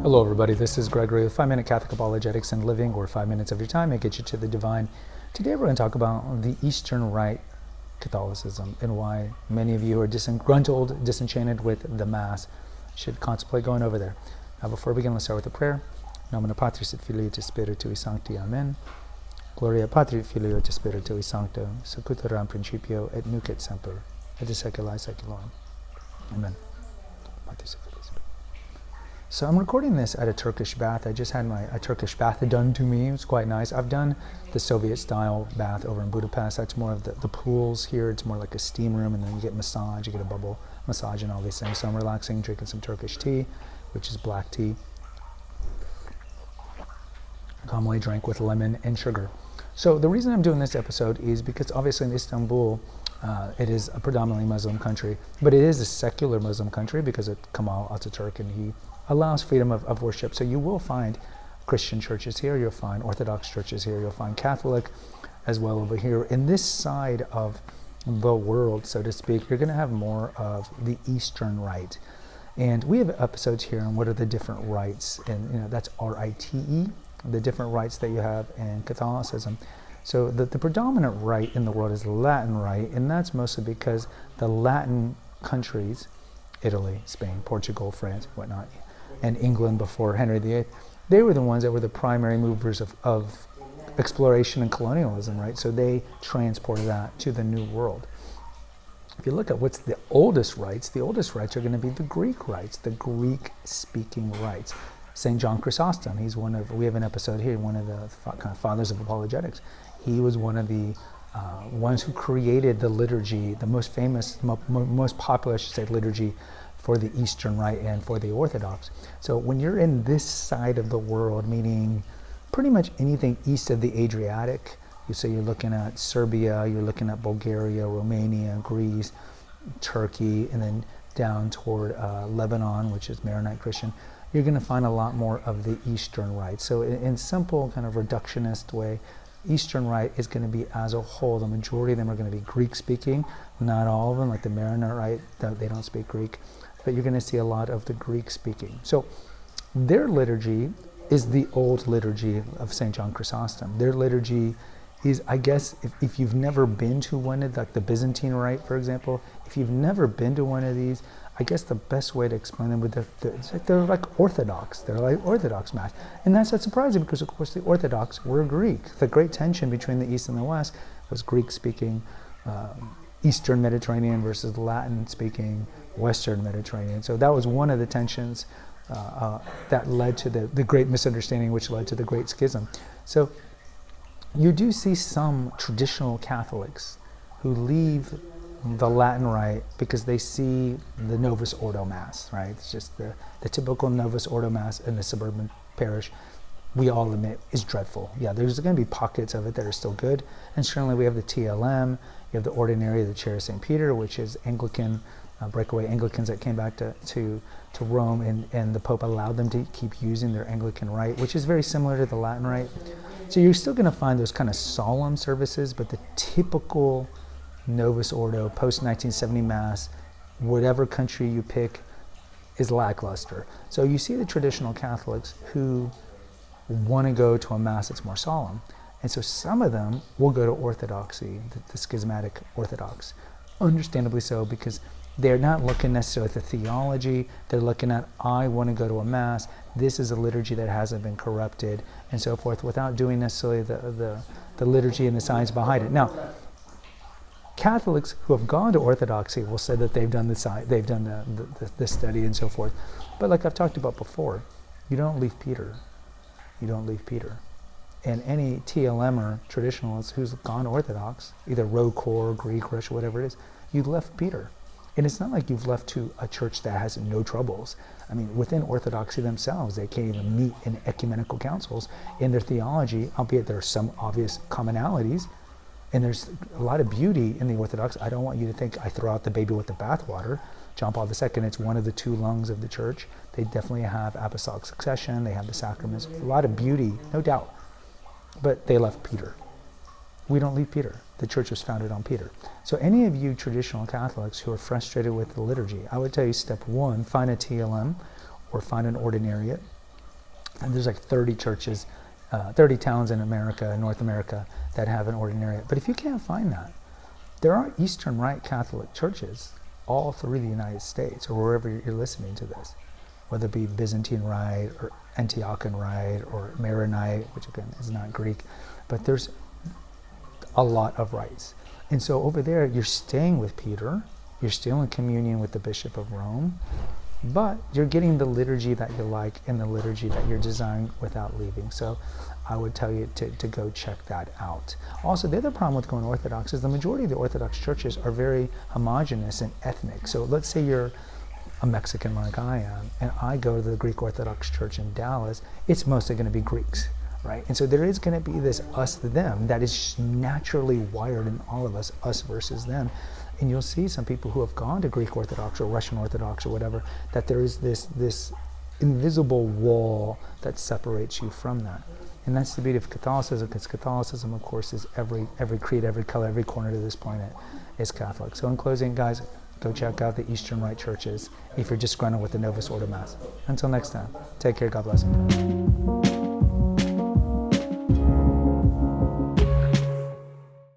Hello everybody, this is Gregory with 5 Minute Catholic Apologetics and Living, where 5 minutes of your time may get you to the divine. Today we're going to talk about the Eastern Rite Catholicism and why many of you are disgruntled, disenchanted with the Mass. Should contemplate going over there. Now before we begin, let's start with a prayer. Nomine Patris et Filii et Spiritui Sancti. Amen. Gloria Patri et Filii et Spiritui Sancto, sicut erat in principio et nunc et semper, et in saecula saeculorum. Amen. Patris et Filii. So I'm recording this at a Turkish bath. I just had a Turkish bath done to me. It was quite nice. I've done the Soviet-style bath over in Budapest. That's more of the pools here. It's more like a steam room, and then you get massage, you get a bubble massage and all these things. So I'm relaxing, drinking some Turkish tea, which is black tea, commonly drank with lemon and sugar. So the reason I'm doing this episode is because obviously in Istanbul, it is a predominantly Muslim country, but it is a secular Muslim country because of Kemal Atatürk, and he allows freedom of worship. So you will find Christian churches here, you'll find Orthodox churches here, you'll find Catholic as well over here. In this side of the world, so to speak, you're going to have more of the Eastern Rite. And we have episodes here on what are the different rites, and that's R-I-T-E, the different rites that you have in Catholicism. So the predominant rite in the world is Latin Rite, and that's mostly because the Latin countries, Italy, Spain, Portugal, France, whatnot, and England before Henry VIII, they were the ones that were the primary movers of exploration and colonialism, right? So they transported that to the New World. If you look at what's the oldest rites are going to be the Greek rites, the Greek-speaking rites. St. John Chrysostom, we have an episode here, one of the kind of fathers of apologetics. He was one of the ones who created the liturgy, the most famous, most popular, I should say, liturgy for the Eastern Rite and for the Orthodox. So when you're in this side of the world, meaning pretty much anything east of the Adriatic, you're looking at Serbia, you're looking at Bulgaria, Romania, Greece, Turkey, and then down toward Lebanon, which is Maronite Christian, you're going to find a lot more of the Eastern Rite. So in simple kind of reductionist way, Eastern Rite is going to be as a whole. The majority of them are going to be Greek-speaking. Not all of them, like the Maronite Rite, they don't speak Greek. But you're going to see a lot of the Greek-speaking. So their liturgy is the old liturgy of St. John Chrysostom. Their liturgy is, I guess, if you've never been to one of, like the Byzantine Rite, for example, if you've never been to one of these, I guess the best way to explain them they're like Orthodox. They're like Orthodox Mass. And that's not surprising because, of course, the Orthodox were Greek. The great tension between the East and the West was Greek-speaking Eastern Mediterranean versus Latin-speaking Western Mediterranean. So that was one of the tensions that led to the great misunderstanding, which led to the Great Schism. So you do see some traditional Catholics who leave the Latin Rite because they see the Novus Ordo Mass, right? It's just the typical Novus Ordo Mass in the suburban parish, we all admit, is dreadful. Yeah, there's going to be pockets of it that are still good, and certainly we have the TLM, you have the Ordinary of the Chair of St. Peter, which is Anglican, breakaway Anglicans that came back to Rome, and the Pope allowed them to keep using their Anglican Rite, which is very similar to the Latin Rite. So you're still going to find those kind of solemn services, but the typical Novus Ordo, post-1970 Mass, whatever country you pick, is lackluster. So you see the traditional Catholics who want to go to a Mass that's more solemn. And so some of them will go to Orthodoxy, the Schismatic Orthodox. Understandably so, because they're not looking necessarily at the theology. They're looking at, I want to go to a Mass. This is a liturgy that hasn't been corrupted, and so forth, without doing necessarily the liturgy and the science behind it. Now, Catholics who have gone to Orthodoxy will say that they've done the study and so forth. But like I've talked about before, you don't leave Peter. You don't leave Peter. And any TLMer traditionalist who's gone Orthodox, either RoCor, Greek, Russian, whatever it is, you've left Peter. And it's not like you've left to a church that has no troubles. I mean, within Orthodoxy themselves, they can't even meet in ecumenical councils in their theology, albeit there are some obvious commonalities. And there's a lot of beauty in the Orthodox. I don't want you to think I throw out the baby with the bathwater. John Paul II, it's one of the two lungs of the church. They definitely have apostolic succession. They have the sacraments. A lot of beauty, no doubt. But they left Peter. We don't leave Peter. The church was founded on Peter. So any of you traditional Catholics who are frustrated with the liturgy, I would tell you step one, find a TLM or find an ordinariate And there's like 30 churches, 30 towns in America, North America, that have an ordinariate. But if you can't find that, there are Eastern Rite Catholic churches all through the United States or wherever you're listening to this, whether it be Byzantine Rite or Antiochian Rite or Maronite, which again is not Greek, but there's a lot of rites. And so over there, you're staying with Peter, you're still in communion with the Bishop of Rome, but you're getting the liturgy that you like and the liturgy that you're designed without leaving. So I would tell you to go check that out. Also, the other problem with going Orthodox is the majority of the Orthodox churches are very homogenous and ethnic. So let's say you're a Mexican like I am, and I go to the Greek Orthodox Church in Dallas, it's mostly going to be Greeks, right? And so there is going to be this us-them that is just naturally wired in all of us, us versus them. And you'll see some people who have gone to Greek Orthodox or Russian Orthodox or whatever, that there is this invisible wall that separates you from that. And that's the beauty of Catholicism, because Catholicism, of course, is every creed, every color, every corner to this planet is Catholic. So in closing, guys, go check out the Eastern Rite churches if you're disgruntled with the Novus Ordo Mass. Until next time, take care, God bless you.